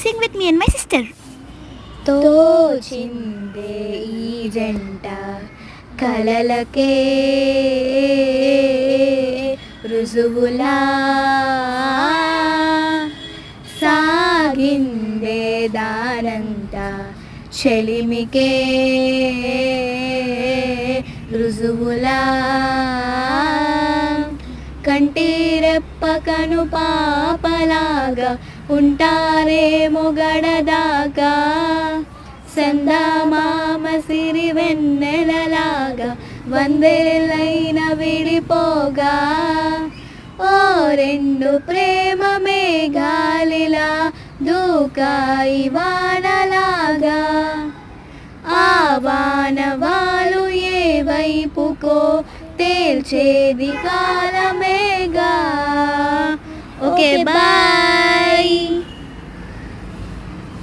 Sing with me and my sister. తోచిందే ఈ జంట కలలకే రుజువులా సాగిందే దానంత చెలిమికే రుజువులా కంటిరెప్ప కను పాపలాగా ఉంటారేమో గడదాకా సందమామ సిరి వెన్నెలలాగా వందేళ్ళైన విడిపోగా ఓ రెండు ప్రేమ మేఘాలిలా దూకాయి వానలాగా ఆ వానవాలు ఏ వైపుకో తేల్చేది కాలమేగా. Okay bye.